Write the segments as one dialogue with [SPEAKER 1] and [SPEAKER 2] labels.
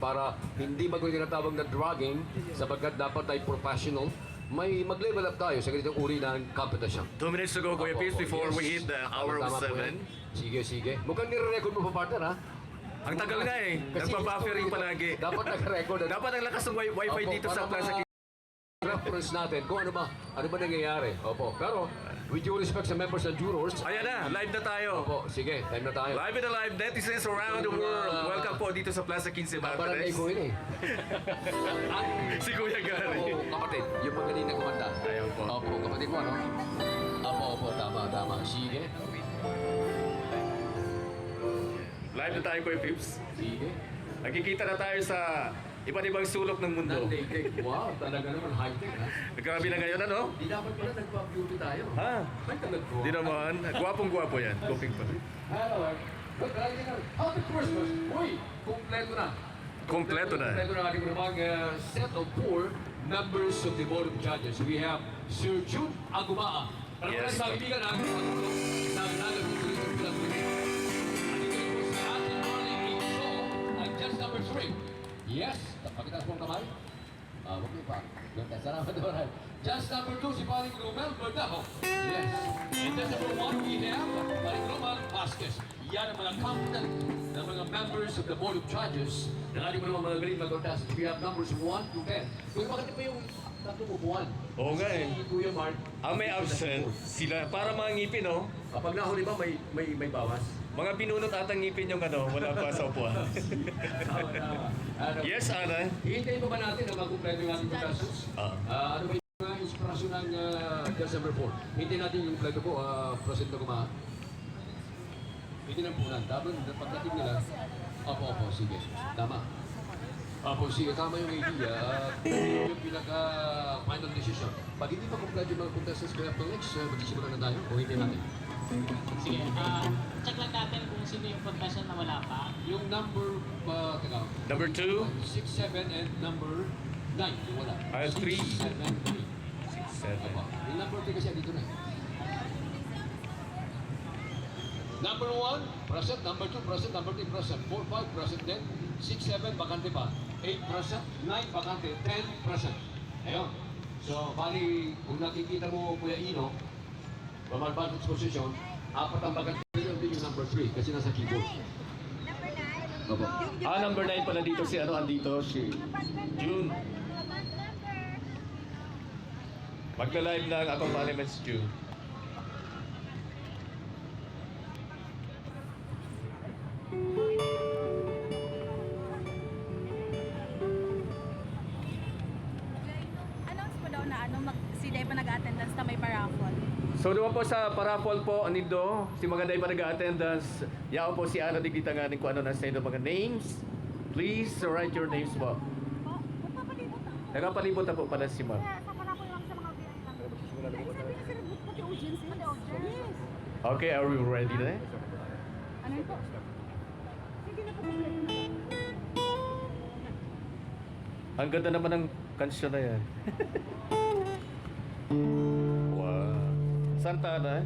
[SPEAKER 1] para hindi magiging tinatawag na dragging sapagkat dapat ay professional. May mag-level up tayo sa ganitong uri ng competition.
[SPEAKER 2] 2 minutes to go, Kuya Pips, before we hit the hour of
[SPEAKER 1] Tama po
[SPEAKER 2] 7.
[SPEAKER 1] yan. Sige, sige. Mukhang nire-record mo pa, partner, ha?
[SPEAKER 2] Ang tagal nga eh.
[SPEAKER 1] Kasi
[SPEAKER 2] Nagpa-buffering palagi.
[SPEAKER 1] dapat nag-record.
[SPEAKER 2] Dapat ang lakas ng wifi
[SPEAKER 1] Opo,
[SPEAKER 2] dito sa
[SPEAKER 1] para
[SPEAKER 2] Plaza
[SPEAKER 1] reference natin kung ano ba nangyayari. Opo. Pero, with due respect sa members and jurors,
[SPEAKER 2] Ayan na, live na tayo.
[SPEAKER 1] opo, sige, time na tayo.
[SPEAKER 2] Live and alive, netizens around the world. Welcome po dito sa Plaza 15
[SPEAKER 1] Barangay
[SPEAKER 2] Martires.
[SPEAKER 1] ko yun eh.
[SPEAKER 2] Si Kuya Gary.
[SPEAKER 1] Oo, kapatid, yung magaling na kumanta.
[SPEAKER 2] Ayaw po.
[SPEAKER 1] Opo, kapatid mo, ano? Opo, tama. Sige.
[SPEAKER 2] Live na tayo, Kuya Pips.
[SPEAKER 1] Sige.
[SPEAKER 2] Nakikita na tayo sa iba't ibang sulok ng mundo.
[SPEAKER 1] Nandaig. Wow, talaga naman high-tech, ha?
[SPEAKER 2] Grabe na ngayon, ano?
[SPEAKER 1] Di dapat pala nagpa-beauty tayo.
[SPEAKER 2] Ha?
[SPEAKER 1] Ba't ka nag-draw?
[SPEAKER 2] Di naman. Gwapong-gwapo yan. Kuping pa.
[SPEAKER 1] Hello, good rising. Happy Christmas. Uy, kumpleto na.
[SPEAKER 2] Kompleto na.
[SPEAKER 1] Kompleto na ating mga set of 4 members of the Board of Judges. We have Sir Jude Agumaa.
[SPEAKER 2] Yes.
[SPEAKER 1] Sa kaibigan natin, sa nagtutuloy ng pinag-ulit. Andito rin po si Ate Marlene Minso, ang judge number 3. Yes, pakitas po ang kamay. Huwag niyo pa. Salamat naman. Judge number 2, si Paring Romel Berdajo. Yes. And judge number 1, we have Paring Roman Vasquez. Yan ang mga competent na mga members of the Board of Judges ng ating mga galing mag-contest. We have numbers 1 to 10. Kung bakit pa yung tatlo mo buwan?
[SPEAKER 2] Oo nga eh.
[SPEAKER 1] Si Kuya Mark.
[SPEAKER 2] Ang may absent, sila, para mga ngipin, no?
[SPEAKER 1] Kapag nahuli ba, may bawas?
[SPEAKER 2] Mga binunot atang ngipin yung ano, wala pa sa upuan.
[SPEAKER 1] Tama.
[SPEAKER 2] Yes, Ana?
[SPEAKER 1] Hihintayin pa ba natin na mag-complete yung ating contestants? Ano ba yung mga inspirasyon ng Judge number 4? Hintayin natin yung pleto po, President Guma. Hindi ng punan. Dapat pagdating nila. Opo, sige. Tama. Opo, sige. Tama yung idea. Yung pinaka-final decision. Pag hindi pa complete yung mga contestants, kaya pang next, mag-isimula na tayo o hindi natin?
[SPEAKER 3] Sige, check lang natin kung sino yung contestant na wala pa.
[SPEAKER 1] Yung number, teka.
[SPEAKER 2] Number 2,
[SPEAKER 1] 6, 7, and number 9. Yung wala.
[SPEAKER 2] 3,
[SPEAKER 1] 6, 7, 9.
[SPEAKER 2] 6, 7.
[SPEAKER 1] Opo. Yung number 3 kasi dito na. Number 1, present. Number 2, present. Number 3, present. 4, 5, present din. 6, 7, bakante pa. 8, present. 9, bakante. 10, present. Ayun. So, bali, kung nakikita mo, Kuya Ino, from advantage position, 4 ang bakante. Yun din yung number 3 kasi nasa keyboard. Opo.
[SPEAKER 2] Number 9 pala dito si ano, andito si June. Magla-live ng accompaniments June.
[SPEAKER 4] Announce mo daw na si Day pa nag-attendance na may paraffol.
[SPEAKER 2] So doon po sa paraffol po, anido, si Maganday pa nag-attendance. Yao po si Ana, digita nga kung ano na sa inyo mga names. Please write your names po.
[SPEAKER 4] Magpapalibot na.
[SPEAKER 2] Nagpapalibot na po pala si Ma'am.
[SPEAKER 4] Kaya sa paraffol lang sa mga biyahe lang. Sabi kasi nag-book pati audience. Pati audience. Yes.
[SPEAKER 2] Okay, are we ready na?
[SPEAKER 4] Ano yun po? Sige na po. Kompleto na.
[SPEAKER 2] Ang ganda naman ng kansyon na yan. Wow. Santana.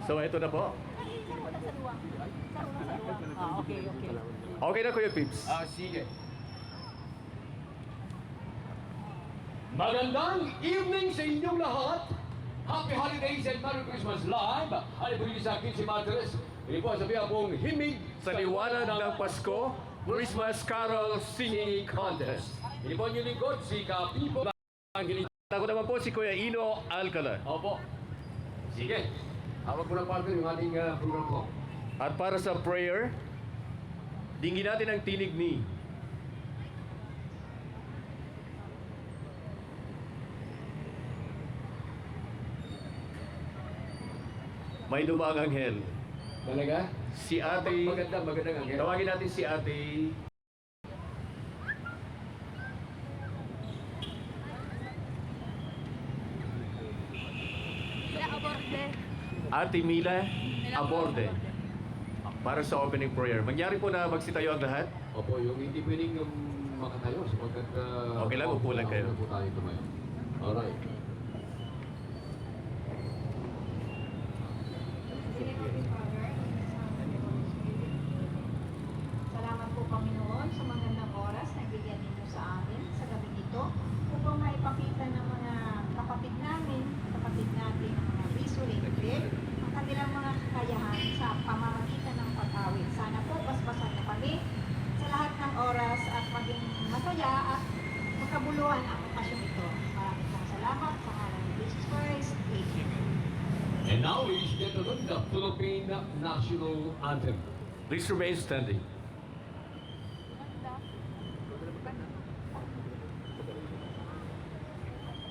[SPEAKER 2] So, ito na po.
[SPEAKER 4] Laro lang sa luwa. Laro lang sa luwa. Okay.
[SPEAKER 2] Okay na, Kuya Pips.
[SPEAKER 1] Sige. Magandang evening sa inyong lahat. Happy Holidays and Merry Christmas live. Ano po yung sa akin si Madres? Ini po sabihan pong himig
[SPEAKER 2] Sa liwanag ng Pasko, Christmas Carol Singing Contest.
[SPEAKER 1] Ini po yung lingkod, si Kapipo Angelito.
[SPEAKER 2] Ako naman po si Kuya Ino Alcala.
[SPEAKER 1] Opo. Sige. Hawag mo ng partner yung ating program ko.
[SPEAKER 2] At para sa prayer, dinggin natin ang tinig ni may dumaang anghel.
[SPEAKER 1] Talaga?
[SPEAKER 2] Si Ate,
[SPEAKER 1] Magandang ang
[SPEAKER 2] tawagin natin si Ate
[SPEAKER 4] Sila aborde.
[SPEAKER 2] Ate Mila Aborde para sa opening prayer. Mangyari po na magsitayo ang lahat.
[SPEAKER 1] Opo, yung hindi pwedeng makatayo sapagkat
[SPEAKER 2] Okay lang, upo lang kayo.
[SPEAKER 1] po tayo tumayo. Alright. and gentlemen, the Philippine National Anthem.
[SPEAKER 2] Please remain standing.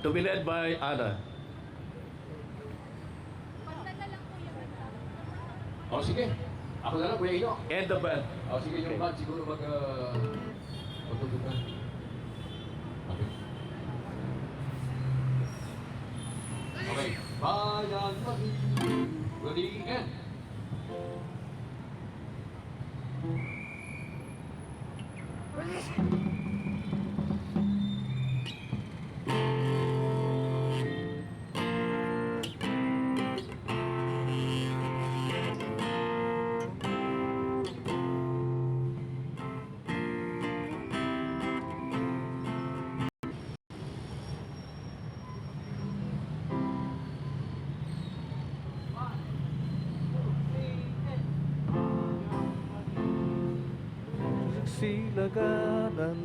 [SPEAKER 2] To be led by Ana.
[SPEAKER 1] O sige, ako na lang, Kuya Ino.
[SPEAKER 2] And the band.
[SPEAKER 1] O sige, yung band siguro magtutug na. Okay. Okay, bayan mali. Ready, and.
[SPEAKER 2] Silaganan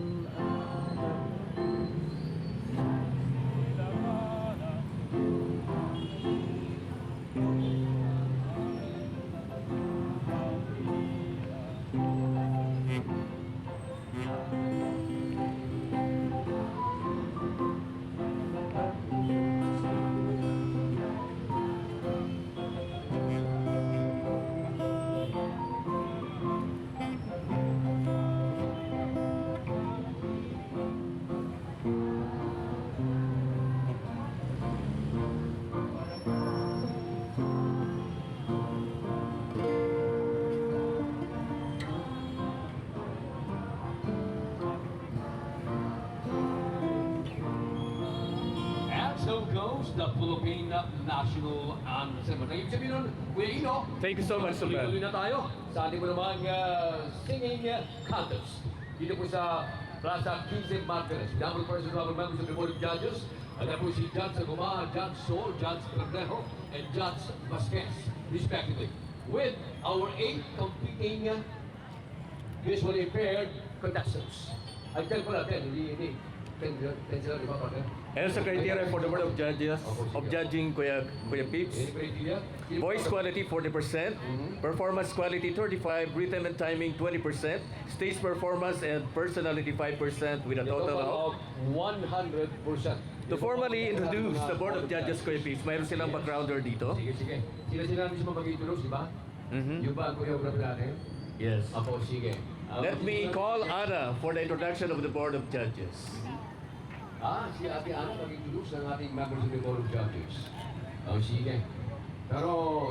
[SPEAKER 1] And so goes the Philippine National Anthem. Ang ibig sabihin nun, Kuya Ino,
[SPEAKER 2] Thank you so much, Sir Ben.
[SPEAKER 1] tuloy na tayo sa ating mo namang singing contest. Dito po sa Plaza 15 Martires. Double person rubber members of the Board of Judges. At po si Judge Agumar, Judge Sol, Judge Perdejo, and Judge Vasquez, respectively. With our 8 competing visually impaired contestants. Ay, 10 pala, 10. Hindi. 10 sila, di ba, partner?
[SPEAKER 2] and sa criteria for the Board of Judges of judging Kuya Pips.
[SPEAKER 1] Any criteria?
[SPEAKER 2] Voice quality 40%, performance quality 35%, rhythm and timing 20%, stage performance and personality 5% with a total of.
[SPEAKER 1] 100%.
[SPEAKER 2] To formally introduce the Board of Judges, Kuya Pips, mayroon silang backgrounder dito.
[SPEAKER 1] Sige, sige. Sila mismo mag-introduce, di ba?
[SPEAKER 2] Mhm.
[SPEAKER 1] Yung ba ang choreographer natin?
[SPEAKER 2] Yes.
[SPEAKER 1] Ako, sige.
[SPEAKER 2] Let me call Ana for the introduction of the Board of Judges.
[SPEAKER 1] Si Ate Ana mag-introduce ng ating members of the Board of Judges. Sige. Pero,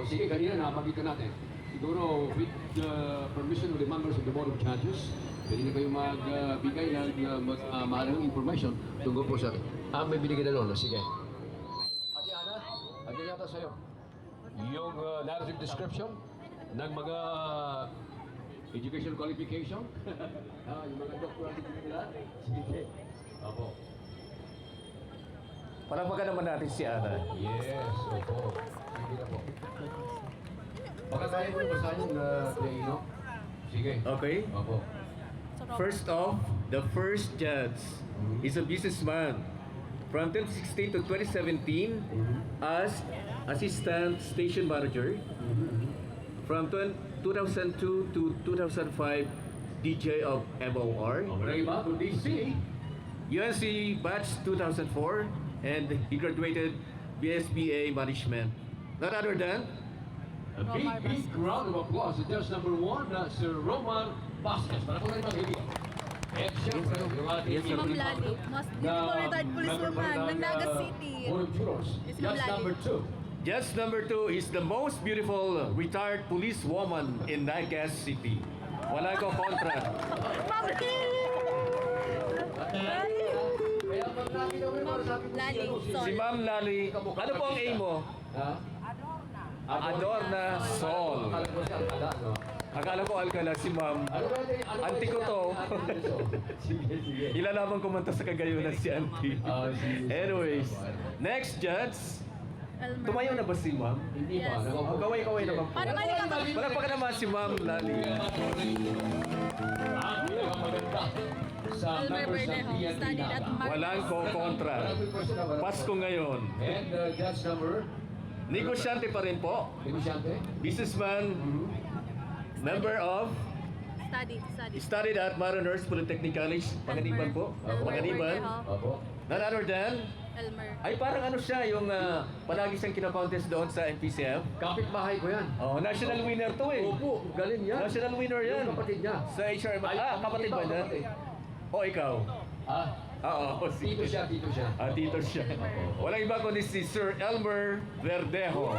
[SPEAKER 1] sige, kanina napagkita natin. Siguro, with the permission of the members of the Board of Judges, pwede na kayo magbigay ng mahalagang information tungkol po sa may binigay na loan. Sige. Ate Ana, andyan yata sa'yo. Yung narrative description ng mga education qualification. Yung mga doctoral degree nila. Sige. Opo.
[SPEAKER 2] Palakpakan naman natin si Ana.
[SPEAKER 1] Yes, opo. Sige na po. Baka tayo po basahin yung Ino. Sige.
[SPEAKER 2] Okay?
[SPEAKER 1] Opo.
[SPEAKER 2] First off, the first judge is a businessman. From 2016 to 2017 as assistant station manager. From 2002 to 2005, DJ of MOR.
[SPEAKER 1] Okay ba? Kung DC,
[SPEAKER 2] UNC batch 2004, and he graduated BSBA Management. None other than
[SPEAKER 1] a big round of applause to judge number 1, Sir Roman Vasquez. Para po tayo mag-ibig. And syempre, yung ating
[SPEAKER 2] Yes, sir.
[SPEAKER 4] Ma'am Lali, most beautiful retired policewoman ng Naga City.
[SPEAKER 1] Board of Jurors.
[SPEAKER 4] Yes,
[SPEAKER 1] Judge
[SPEAKER 4] Ma'am
[SPEAKER 1] number
[SPEAKER 4] Lali.
[SPEAKER 1] 2.
[SPEAKER 2] Judge number 2 is the most beautiful retired police woman in Naga City. Wala ko kontra.
[SPEAKER 4] Ma'am Lali!
[SPEAKER 1] Kaya pag nakita mo yung para sa akin,
[SPEAKER 4] Lali,
[SPEAKER 1] si
[SPEAKER 2] Si
[SPEAKER 4] sorry.
[SPEAKER 2] Ma'am Lali, ano po ang aim mo?
[SPEAKER 1] Ha?
[SPEAKER 2] Adorna Sol.
[SPEAKER 1] Akala ko siya, akala, no?
[SPEAKER 2] Akala ko Alcala si Ma'am.
[SPEAKER 1] Ano ba yun? Ano ba
[SPEAKER 2] Auntie ko
[SPEAKER 1] yun?
[SPEAKER 2] to.
[SPEAKER 1] Sige, sige.
[SPEAKER 2] Ilalaban kumanta sa Kagayunan si Auntie.
[SPEAKER 1] Sige.
[SPEAKER 2] Anyways, next judge.
[SPEAKER 4] Elmer.
[SPEAKER 2] Tumayo na ba si Ma'am?
[SPEAKER 1] Hindi ba?
[SPEAKER 4] Yes.
[SPEAKER 2] O, kaway-kaway naman po.
[SPEAKER 4] Para balik ako.
[SPEAKER 2] Palakpakan naman si Ma'am Lali.
[SPEAKER 1] Ang pinakamaganda sa
[SPEAKER 4] Elmer
[SPEAKER 1] members ng
[SPEAKER 4] Bernejo,
[SPEAKER 1] PNP
[SPEAKER 4] studied at
[SPEAKER 1] Naga.
[SPEAKER 2] Walang ko kontra. Pasko ngayon.
[SPEAKER 1] And judge number
[SPEAKER 2] Negosyante pa rin po.
[SPEAKER 1] Negosyante?
[SPEAKER 2] Businessman, member of, studied at Mariners Polytechnic College, Panganiban po. Panganiban.
[SPEAKER 1] Opo.
[SPEAKER 2] None other than,
[SPEAKER 4] Elmer.
[SPEAKER 2] ay parang ano siya, yung palagi siyang kinakontest doon sa NPCF.
[SPEAKER 1] Kapit-bahay ko yan.
[SPEAKER 2] Oh, national winner to eh.
[SPEAKER 1] Opo, galing yan.
[SPEAKER 2] National winner yan.
[SPEAKER 1] Yung kapatid niya.
[SPEAKER 2] Sa HRM.
[SPEAKER 1] Ay,
[SPEAKER 2] Kapatid ba
[SPEAKER 1] ikaw,
[SPEAKER 2] niya?
[SPEAKER 1] kapatid.
[SPEAKER 2] O ikaw?
[SPEAKER 1] Ah,
[SPEAKER 2] Oo, si
[SPEAKER 1] tito siya, tito siya.
[SPEAKER 2] Tito siya. Walang iba kundi si Sir Elmer Verdejo.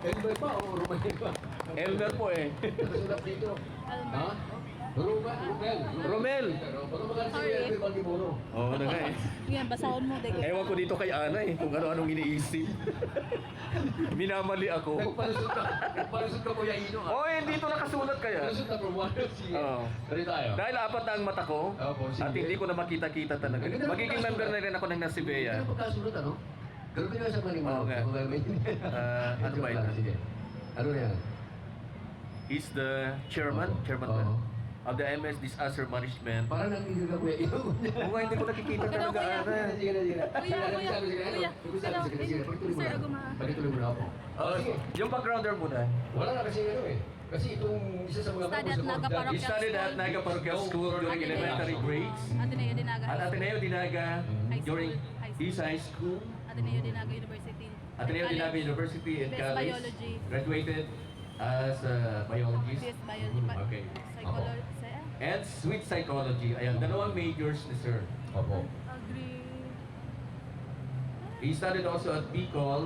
[SPEAKER 1] Elmer pa o Romel pa?
[SPEAKER 2] Elmer po eh.
[SPEAKER 1] Nasulat dito. Ha? Romel.
[SPEAKER 2] Romel.
[SPEAKER 1] Baka magaling si
[SPEAKER 4] Sorry.
[SPEAKER 1] Elmer Baldibono.
[SPEAKER 2] Oo na nga eh.
[SPEAKER 4] Yan, basahon mo.
[SPEAKER 2] Ewan ko dito kay Ana eh, kung ano-anong iniisip. Minamali ako.
[SPEAKER 1] Nagpalusot ka Kuya Ino
[SPEAKER 2] Oh, hindi ito nakasulat kaya.
[SPEAKER 1] Palusot na from one. Sige.
[SPEAKER 2] Oo.
[SPEAKER 1] Dali tayo.
[SPEAKER 2] Dahil apat na ang mata ko,
[SPEAKER 1] Opo, sige.
[SPEAKER 2] at hindi ko na makita-kita talaga. Magiging member na rin ako ng Nasibea.
[SPEAKER 1] Ano pagkasulat ano? Ganun din naman sa maling
[SPEAKER 2] Oo nga. Ano ba yun?
[SPEAKER 1] Sige. Ano na yan?
[SPEAKER 2] He's the chairman,
[SPEAKER 1] Oo.
[SPEAKER 2] chairman
[SPEAKER 1] Oo.
[SPEAKER 2] of the MS Disaster Management.
[SPEAKER 1] Parang nanginig ka Kuya Ino.
[SPEAKER 2] Oo, hindi ko nakikita talaga, Ana.
[SPEAKER 1] Sige na, sige na.
[SPEAKER 4] Kuya, kuya, kuya.
[SPEAKER 1] Sige, pagtuloy mo
[SPEAKER 4] Sir,
[SPEAKER 1] na.
[SPEAKER 4] Aguma.
[SPEAKER 1] Pagtuloy mo na ako.
[SPEAKER 2] Oh,
[SPEAKER 1] Sige.
[SPEAKER 2] yung backgrounder muna.
[SPEAKER 1] Wala na kasi ano eh. Kasi itong isa sa mga
[SPEAKER 4] Study at Naga
[SPEAKER 2] He
[SPEAKER 4] Parochial
[SPEAKER 2] studied at Naga Parochial School during
[SPEAKER 4] Ateneo.
[SPEAKER 2] elementary grades.
[SPEAKER 4] Ateneo Dinaga.
[SPEAKER 2] At Ateneo Dinaga
[SPEAKER 4] High
[SPEAKER 2] during
[SPEAKER 4] school.
[SPEAKER 2] his high school.
[SPEAKER 4] Ateneo Dinaga University.
[SPEAKER 2] Ateneo
[SPEAKER 4] College.
[SPEAKER 2] Dinaga University and
[SPEAKER 4] BS
[SPEAKER 2] College.
[SPEAKER 4] Biology.
[SPEAKER 2] Graduated as a biologist.
[SPEAKER 4] BS Biology.
[SPEAKER 2] Okay.
[SPEAKER 4] Psychology.
[SPEAKER 2] And sweet psychology. Ayan, dalawang majors ni Sir.
[SPEAKER 1] Opo.
[SPEAKER 4] Agree.
[SPEAKER 2] He studied also at Bicol.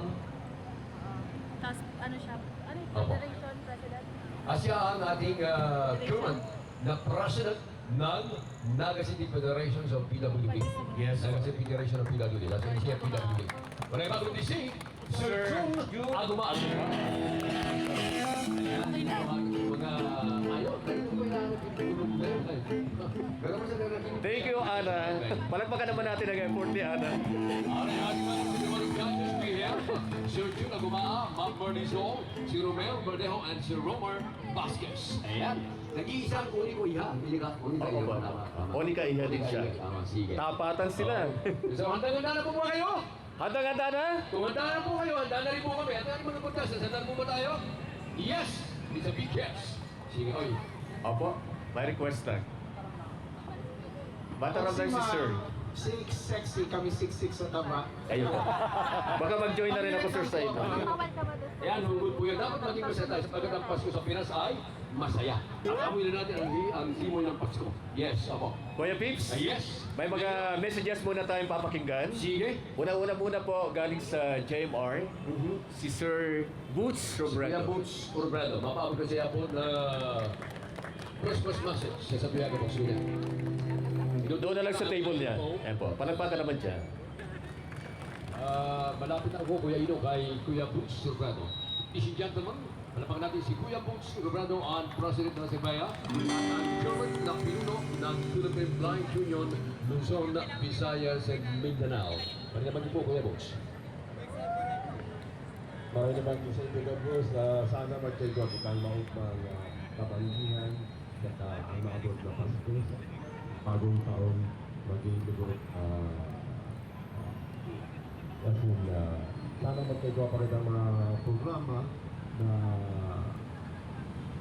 [SPEAKER 4] Tapos, ano siya? Ano yung
[SPEAKER 1] Opo.
[SPEAKER 4] Federation President?
[SPEAKER 1] Siya ang ating current na president ng Naga City Federation of PWD.
[SPEAKER 2] Yes.
[SPEAKER 1] Naga City Federation of PWD. That's why siya PWD. Wala iba kundi si Sir Jung Aguma. Mga ayaw, ganito ko inaanap yung tulog na yun. Pero kung sa nagaging...
[SPEAKER 2] Thank you, Ana. Palagpakan naman natin ang effort ni Ana.
[SPEAKER 1] Aray, ating mga sinimang judges we have Sir Jun Aguma, Ma'am Bernie Sol, si Romel Verdejo, and si Romer Vasquez. Ayan. Nag-iisang uli ko iha. Hindi ka, uli ka
[SPEAKER 2] Oo
[SPEAKER 1] iha.
[SPEAKER 2] ba?
[SPEAKER 1] Tama, tama.
[SPEAKER 2] Uli ka iha din siya.
[SPEAKER 1] Tama, sige.
[SPEAKER 2] Tapatan sila.
[SPEAKER 1] So, handa na po ba kayo?
[SPEAKER 2] Handa-handa na?
[SPEAKER 1] Kung handa na po kayo, handa na rin po kami. Handa na rin mga puntas. Handa po ba tayo? Yes! It's a big yes. Sige, oy.
[SPEAKER 2] Opo, may request lang. Bata lang si Sir.
[SPEAKER 5] 6 sexy, kami 6'6 sa taba.
[SPEAKER 2] Ayun po. Baka mag-join na rin ako, Sir, sa inyo.
[SPEAKER 4] Bawal ka ba doon?
[SPEAKER 1] Ayan, hugot po yan. Dapat maging masaya tayo sapagkat ang Pasko sa Pinas ay masaya. Amoy na natin ang simoy ng Pasko. Yes, ako.
[SPEAKER 2] Kuya Pips,
[SPEAKER 1] Yes.
[SPEAKER 2] may mga messages muna tayong papakinggan.
[SPEAKER 1] Sige.
[SPEAKER 2] Una-una muna po galing sa JMR, si Sir Boots
[SPEAKER 1] Kaya
[SPEAKER 2] Robredo.
[SPEAKER 1] Boots Urbrado, mapaabot ko siya po na Christmas message sa Santiago ng Suya.
[SPEAKER 2] Doon na lang sa table niya. Ayan po, palagpakan naman siya.
[SPEAKER 1] Malapit na ako, Kuya Ino, kay Kuya Boots Urbrado. Ladies and gentlemen, palapakan natin si Kuya Boots Urbrado, ang President ng Sibaya, at ang Chairman ng Pinuno ng Philippine Blind Union, Luzon, Visayas, and Mindanao. Pagkaman niyo po, Kuya Boots.
[SPEAKER 6] Maraming naman po sa inyo na po sana magkagawa kitang maupang kapahingihan at ang maabot na Pasko, bagong taon, maging lugod kasi sana magkagawa pa rin ang mga programa na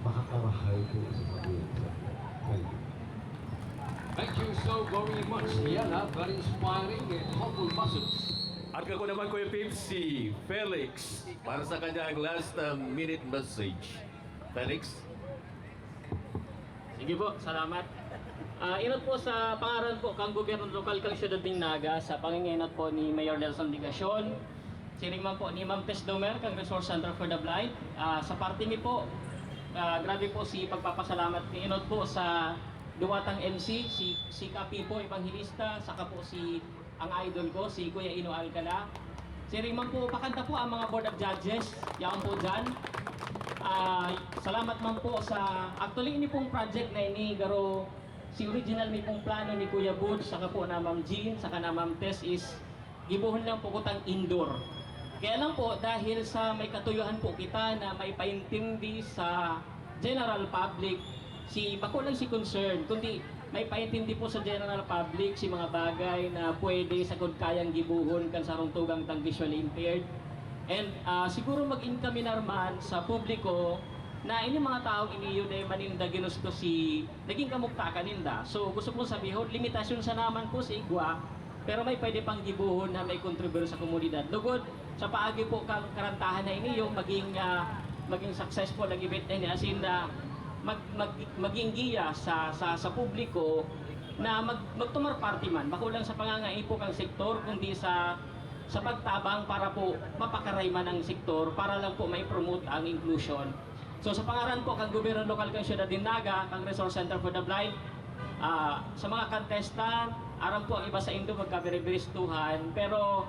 [SPEAKER 6] makakamahay po sa pag-iisa. Thank you.
[SPEAKER 1] Thank you so very much. Yan ha, very inspiring and hopeful message.
[SPEAKER 2] At ako naman, Kuya Pips, si Felix, para sa kanyang last minute message. Felix?
[SPEAKER 3] Sige po, salamat. Inot po sa pangaran po kang gobyerno lokal kang siyudad ng Naga sa panginginot po ni Mayor Nelson Digacion. Siringman po ni Ma'am Tess Domer kang Resource Center for the Blind. Sa party ni po, grabe po si pagpapasalamat ni Inot po sa duwatang MC, si Kapi po, Evangelista, saka po si ang idol ko, si Kuya Ino Alcala. Siringman po, pakanta po ang mga Board of Judges, yaon po dyan. Salamat man po sa actually ini pong project na ini garo si original ni pong plano ni Kuya Boots saka po na Ma'am Jean saka na Ma'am Tess is gibuhon lang po kutang indoor. Kaya lang po dahil sa may katuyuhan po kita na may paintindi sa general public si bako lang si concern kundi may paintindi po sa general public si mga bagay na pwede sa kung kayang gibuhon kan sa rungtugang tang visually impaired. And siguro mag-incaminar man sa publiko na ini mga taong iniyo na maninda ginusto si naging kamukta kaninda. So gusto kong sabihin, limitasyon sa naman po sa igwa, pero may pwede pang gibuhon na may kontribusyon sa komunidad. Lugod sa paagi po kang karantahan na iniyo maging successful ang event na ini as in maging giya sa publiko na magtumar party man, makulang sa pangangaipo kang sektor kundi sa pagtabang para po mapakarayman ang sektor para lang po may promote ang inclusion. So sa pangaran po kang gobyerno lokal kang Siyudad Dinaga, kang Resource Center for the Blind, sa mga contestant, aram po ang iba sa Indo magkabiribilistuhan, pero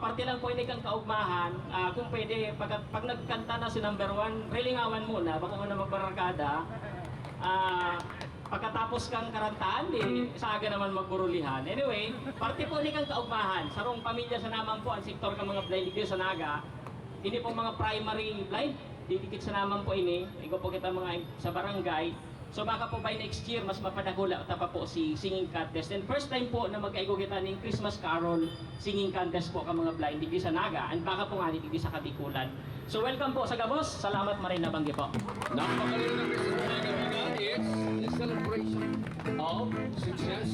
[SPEAKER 3] parte lang po ini kang kaugmahan, kung pwede, pag nagkanta na si number 1, relingawan muna, baka mo na magbarangada, pagkatapos kang karantaan, di sa aga naman magburulihan. Anyway, parte po ni kang kaugmahan, sarong pamilya sa naman po, ang sektor ng mga blind dito sa Naga, ini po mga primary blind, didikit sa naman po ini, ikaw po kita mga sa barangay. So baka po by next year, mas mapadagula pa po si singing contest. And first time po na magkaigo kita ng Christmas Carol singing contest po ka mga blind dito sa Naga, and baka po nga dito sa Kabikulan. So welcome po sa Gabos, salamat marin na banggi po.
[SPEAKER 1] Napakaliw ng Christmas mga kaibigan. It's the celebration of success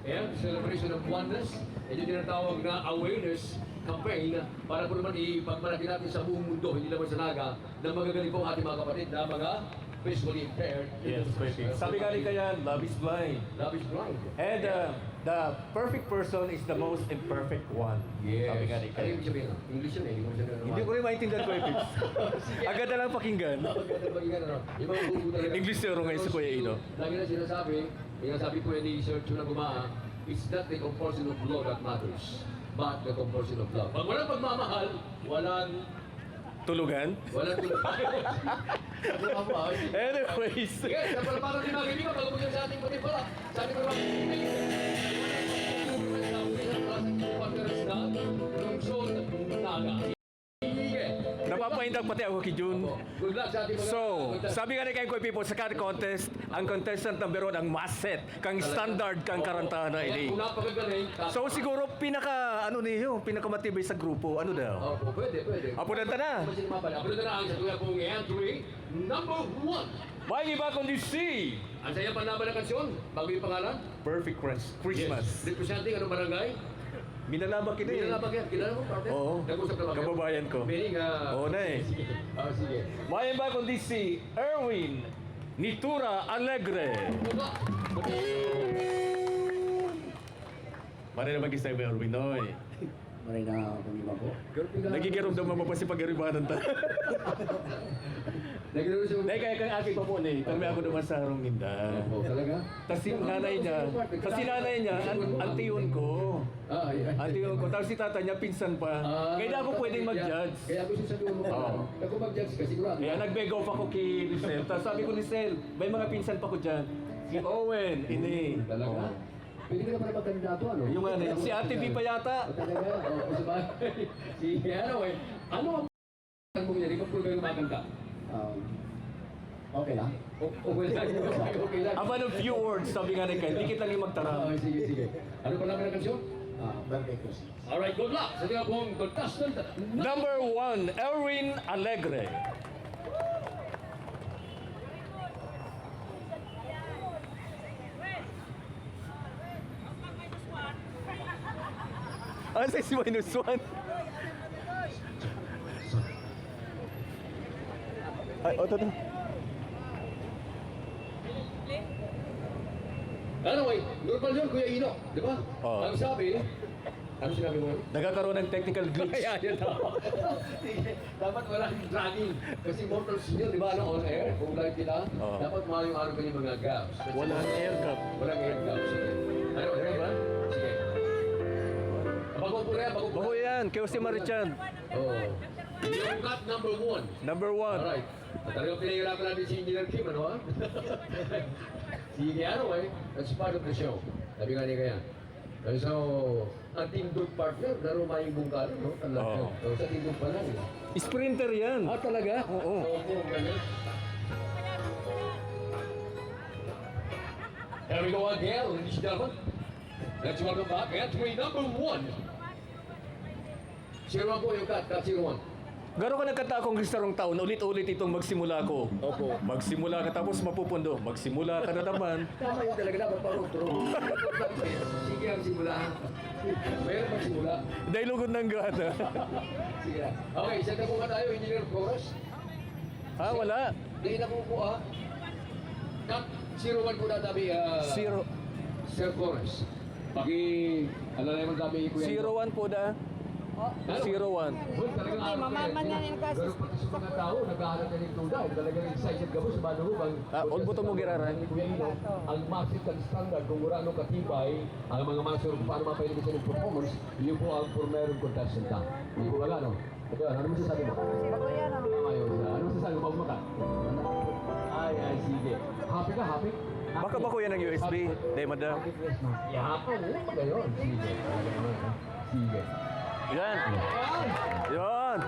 [SPEAKER 1] and celebration of oneness. And yung tinatawag na awareness campaign para po naman ipagmalaki natin sa buong mundo, hindi naman sa Naga, na magagaling po ang ating mga kapatid na mga visually impaired.
[SPEAKER 2] Yes, perfect. Sabi nga rin kaya, love is blind.
[SPEAKER 1] Love is blind.
[SPEAKER 2] And the perfect person is the most imperfect one.
[SPEAKER 1] Yes.
[SPEAKER 2] Sabi nga rin
[SPEAKER 1] Ano
[SPEAKER 2] kaya.
[SPEAKER 1] yung sabihin? English yun eh.
[SPEAKER 2] Hindi ko rin maintindihan ko ito. Agad na lang pakinggan.
[SPEAKER 1] Yung mga buko talaga.
[SPEAKER 2] English zero ngayon sa Kuya Ino.
[SPEAKER 1] Lagi na sinasabi po yan ni Sir Chuna Gumaa, it's not the compulsion of law that matters, but the compulsion of love. Pag walang pagmamahal, walang
[SPEAKER 2] Tulugan?
[SPEAKER 1] tulad.
[SPEAKER 2] Anyways.
[SPEAKER 1] Sige, sa palapakang din mga kaibigan, pag-upunan sa ating pati pala. Sabi ko naman, lungsod Naga.
[SPEAKER 2] Napapahindag pati ako kay Jun.
[SPEAKER 1] Good luck sa ating mga
[SPEAKER 2] So, sabi nga ni kay Kuya People, sa kada contest, ang contestant number 1 ang maset, kang standard, kang karantahan na ini.
[SPEAKER 1] Kung napakagaling,
[SPEAKER 2] So siguro pinakamatibay sa grupo, ano daw?
[SPEAKER 1] Opo, pwede.
[SPEAKER 2] Apunan ta na.
[SPEAKER 1] Apunan ta na ang sa tuya pong entry, number 1.
[SPEAKER 2] May iba kundi si
[SPEAKER 1] Ang saya panlaban ng kansyon, bago yung pangalan?
[SPEAKER 2] Perfect Christmas.
[SPEAKER 1] Yes. Representing anong barangay?
[SPEAKER 2] Minalabak kita eh.
[SPEAKER 1] Pinalabak yan. Kilala mo, partner?
[SPEAKER 2] Oo.
[SPEAKER 1] Nag-usap na ba kayo?
[SPEAKER 2] Kababayan ko.
[SPEAKER 1] Meaning,
[SPEAKER 2] Oo na eh.
[SPEAKER 1] Sige. Sige.
[SPEAKER 2] May iba kundi si Erwin Nitura Alegre.
[SPEAKER 1] Baba.
[SPEAKER 2] Mari naman kisay ba Erwin, oy.
[SPEAKER 7] Maray na pag-iba po.
[SPEAKER 2] Nagigirom daw mo pa si pag-aribanan ta.
[SPEAKER 1] Nag-inom siya.
[SPEAKER 2] Dahil kaya kang aking pa po na eh. Kami ako naman sa harong ninda.
[SPEAKER 1] Oo, talaga?
[SPEAKER 2] Tapos si nanay niya, antiyon ko.
[SPEAKER 1] Ay.
[SPEAKER 2] Antiyon ko. Tapos si tata niya, pinsan pa. Kaya ako pwedeng mag-judge.
[SPEAKER 1] Kaya gusto sabihin mo
[SPEAKER 2] Oo.
[SPEAKER 1] Ako mag-judge ka, sigurado.
[SPEAKER 2] Kaya nag-beg off ako kay Lisel. Tapos sabi ko ni Lisel, may mga pinsan pa ko dyan. Si Owen, ini.
[SPEAKER 1] Talaga? Pwede ka na pala magkandidato, ano?
[SPEAKER 2] Yung ano, si Ate B pa yata.
[SPEAKER 1] Talaga? Oo, sa bagay. Si, ano eh. Ano ang mo niya? Di ba puro yung maganda?
[SPEAKER 7] Okay lang.
[SPEAKER 1] Okay lang. Okay lang.
[SPEAKER 2] Aba ng few words, sabi nga ni Ken, dikit lang yung magtara.
[SPEAKER 1] Sige. Ano pa namin ang kansyon?
[SPEAKER 7] Birthday Christmas.
[SPEAKER 1] Alright, good luck sa mga pong contestant.
[SPEAKER 2] Number 1, Erwin Alegre. Ano sa si minus 1? Ay, oto to.
[SPEAKER 1] Anyway, normal yun, Kuya Ino. Di ba?
[SPEAKER 2] Oo.
[SPEAKER 1] Ang sabi, ano sinabi mo?
[SPEAKER 2] Nagkakaroon ng technical glitch.
[SPEAKER 1] Dapat walang dragging. Kasi mortal sin yun, di ba? Ano, on air, kung live kita,
[SPEAKER 2] Oo.
[SPEAKER 1] dapat maayong araw ka yung mga gaps.
[SPEAKER 2] Walang air gap.
[SPEAKER 1] Walang air gaps. Sige. Ano, air ba? Sige. Bago po rin, bago po.
[SPEAKER 2] Bago yan, kayo si Marichan.
[SPEAKER 1] Oo. Yung cut number 1.
[SPEAKER 2] Number 1.
[SPEAKER 1] Alright. Talagang pinahirapan natin si Engineer Kim, ano ha? Sige, anyway, that's part of the show. Sabi nga niya kaya. So, ang team dog partner, laro maying bungkalo, no? Talaga.
[SPEAKER 2] Oo.
[SPEAKER 1] So, sa team dog pa lang.
[SPEAKER 2] Sprinter yan.
[SPEAKER 1] Talaga?
[SPEAKER 2] Oo.
[SPEAKER 1] Opo, ganun. Here we go again, ladies and gentlemen. Let's welcome back entry number 1. 01 po yung cut 01.
[SPEAKER 2] Gano'n ka nagkatakong Kristarong taon, ulit-ulit itong magsimula ko. Opo. Magsimula ka tapos mapupundo. Magsimula ka na naman.
[SPEAKER 1] Tama yun talaga dapat parutro. Sige ang simula. Mayroon bang simula?
[SPEAKER 2] Dahil lugod ng gana.
[SPEAKER 1] Sige na. Okay, set na po ba tayo, Engineer Flores?
[SPEAKER 2] Ha, wala.
[SPEAKER 1] Hindi na po po ah. Cut 01 po na tabi.
[SPEAKER 2] Zero.
[SPEAKER 1] Sir Flores. Paki, ano na naman tabi ko yan?
[SPEAKER 2] 01 po da. 01.
[SPEAKER 1] Well, talagang
[SPEAKER 4] Hindi, mamaman yan yung kaso.
[SPEAKER 1] Ganun pati sa mga tao, naghahanap na ng tuda. Talagang excited ka po sa Banuhubang.
[SPEAKER 2] All buto mo giraran.
[SPEAKER 1] Ang massive and standard, kung mura katibay, ang mga master kung paano mapahilip sa ng performance, yun po ang formerong contestant na. Hindi po wala, no? Ito, ano masasabi mo?
[SPEAKER 4] Ako yan, oh.
[SPEAKER 1] Tama yun. Ano masasabi mo? Magmaka? Ay, sige. Happy ka, happy?
[SPEAKER 2] Baka ba ko yan ng USB? Day, madam.
[SPEAKER 1] Happy Christmas. Yapon, magayon. Sige. Sige.
[SPEAKER 2] Yan. Yan.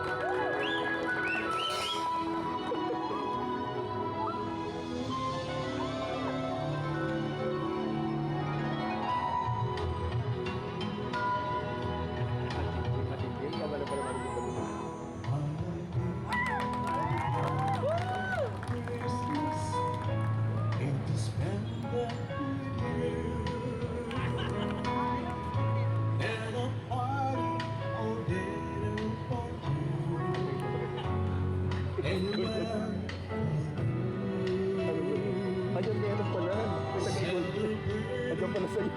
[SPEAKER 2] Ayun, meron pala. Ayun pala sa'yo.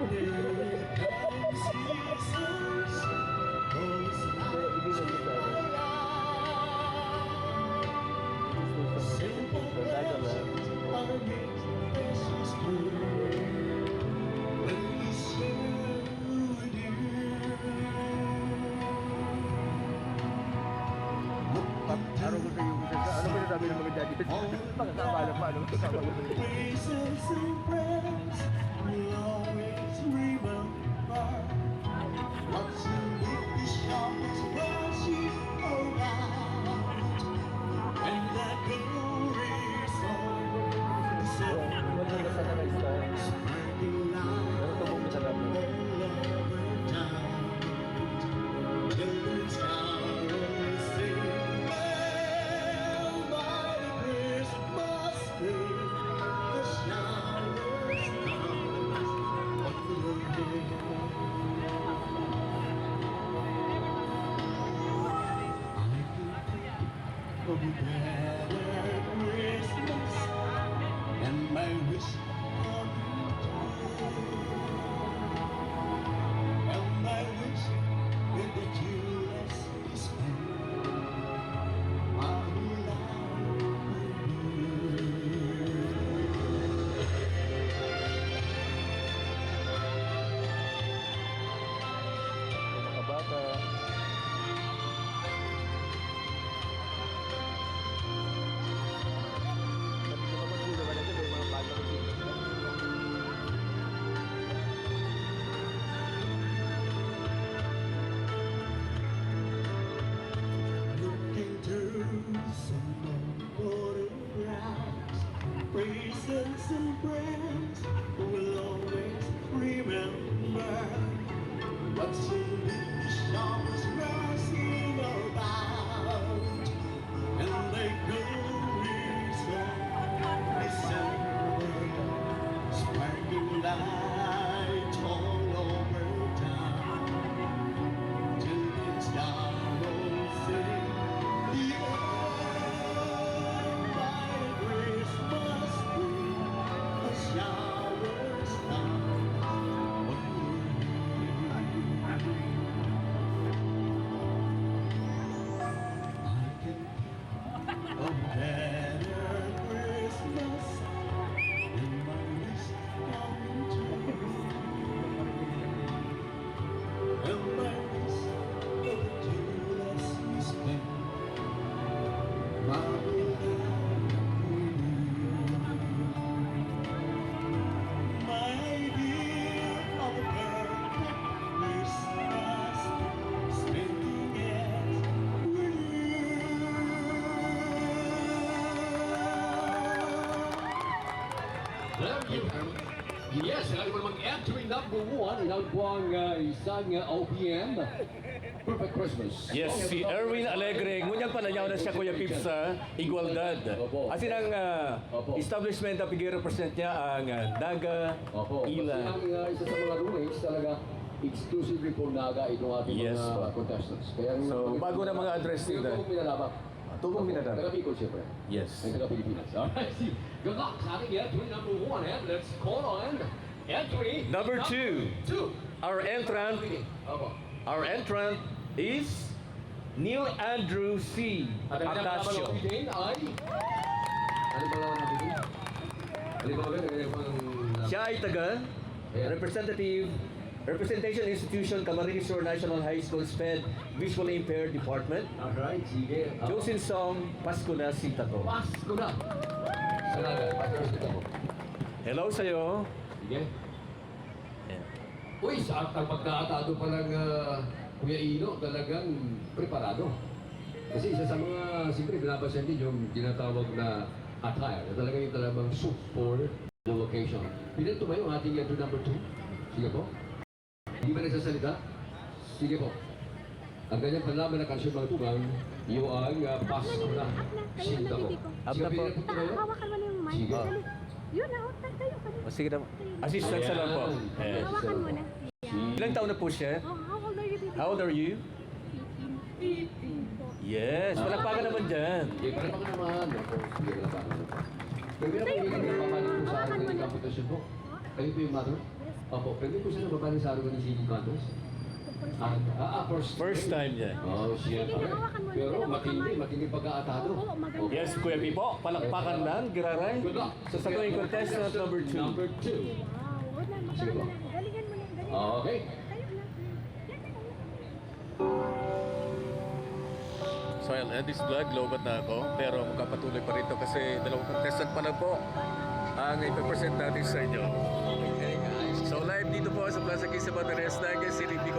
[SPEAKER 2] Ano ko kayo ano ba sabi ng mga daddy? Pagkakabala pa, ano?
[SPEAKER 8] Praises and prayers will always remember what's in the sharpest rushing around, and that glory song is spreading light all over town till the stars sing. By the Christmas tree, the showers come on the of a better Christmas, and my wish coming true. And my wish with the tulips is spent my life with you.
[SPEAKER 2] Kabata.
[SPEAKER 8] Looking through some photographs, praises and prayers will always remember what's in the showers rising about, and they glories of December, sparkling light all over town till it's dark.
[SPEAKER 1] Yes, lagi po namang entry number 1, ilang po ang isang OPM. Perfect Christmas.
[SPEAKER 2] Yes, si Erwin Alegre. Ngunyang panayaw na siya, Kuya Pip, sa Igualdad. As in, ang establishment na pag-represent niya ang Naga
[SPEAKER 1] Opo.
[SPEAKER 2] Ila.
[SPEAKER 1] Kasi ang isa sa mga rulings talaga, exclusively for Naga itong ating
[SPEAKER 2] Yes,
[SPEAKER 1] mga
[SPEAKER 2] po.
[SPEAKER 1] contestants. Kaya
[SPEAKER 2] So, bago na mga address nila.
[SPEAKER 1] Tugong minalabak.
[SPEAKER 2] Tugong minalabak.
[SPEAKER 1] Taga Bicol, siyempre.
[SPEAKER 2] Yes.
[SPEAKER 1] Ay taga Pilipinas. Alright, see. Good luck sa ating entry number 1. And let's call on entry
[SPEAKER 2] Number 2.
[SPEAKER 1] 2.
[SPEAKER 2] Our entrant,
[SPEAKER 1] Opo.
[SPEAKER 2] our entrant is Neil Andrew C.
[SPEAKER 1] At ang
[SPEAKER 2] Atasio.
[SPEAKER 1] pinakalaban natin ay... Ano ba laban natin? Ano ba laban?
[SPEAKER 2] Siya ay taga Representation Institution, Camarines Sur National High School SPED Visually Impaired Department.
[SPEAKER 1] Alright, sige.
[SPEAKER 2] Josin Song, Pasko na si Tato.
[SPEAKER 1] Pasko na. Salaga, Pasko na.
[SPEAKER 2] Hello sa'yo.
[SPEAKER 1] Sige. Uy, sa ang pagkaatado pa lang Kuya Ino, talagang preparado. Kasi isa sa mga, siyempre, binabasan din yung tinatawag na attire. Na talaga yung talagang suit for the occasion. Pinito ba yung ating entry number 2? Sige po. Hindi ba nagsasalita? Sige po. Ang ganyan panlaban na kansyon mga tugang, yung ang Pasko na. Sinta po.
[SPEAKER 2] Abna po.
[SPEAKER 4] Hawakan mo na yung mic.
[SPEAKER 1] Sige.
[SPEAKER 4] Dali. Yun na, tayo ka na.
[SPEAKER 2] Sige na. Assistant sa lang po. Yes.
[SPEAKER 4] Hawakan mo na.
[SPEAKER 2] Ilang taon na po siya?
[SPEAKER 4] Oh, how old are you, baby?
[SPEAKER 2] How old are you?
[SPEAKER 4] 15.
[SPEAKER 2] Yes, palakpakan naman dyan.
[SPEAKER 1] Sige, para pa ka naman. Ako, sige, wala pa ako. Pwede na po yung napapalit po sa akin ng computation po. Kayo po yung mother? Opo, pwede po siya napapalit sa akin ng singing contest?
[SPEAKER 2] First time niya.
[SPEAKER 1] Oh, shit.
[SPEAKER 4] Sige, hawakan mo na.
[SPEAKER 1] Pero
[SPEAKER 4] Dalawang kamay.
[SPEAKER 1] matindi pagkaatado.
[SPEAKER 4] Oo, maganda.
[SPEAKER 2] Yes, Kuya Pipo, palakpakan lang, giraray.
[SPEAKER 1] Good luck.
[SPEAKER 2] So sa tuwing contestant number 2.
[SPEAKER 1] Number 2.
[SPEAKER 4] Wow, huwag na, magkaroon na lang. Galingan mo na, galingan.
[SPEAKER 1] Okay.
[SPEAKER 4] Tayo na. Yan na, tayo.
[SPEAKER 2] So I'll end this vlog, lobat na ako. Pero magkapatuloy pa rito kasi dalawang contestant pa lang po ang ipapresent natin sa inyo. Okay guys. So live dito po sa Plaza Quezon Batangas, si Ricky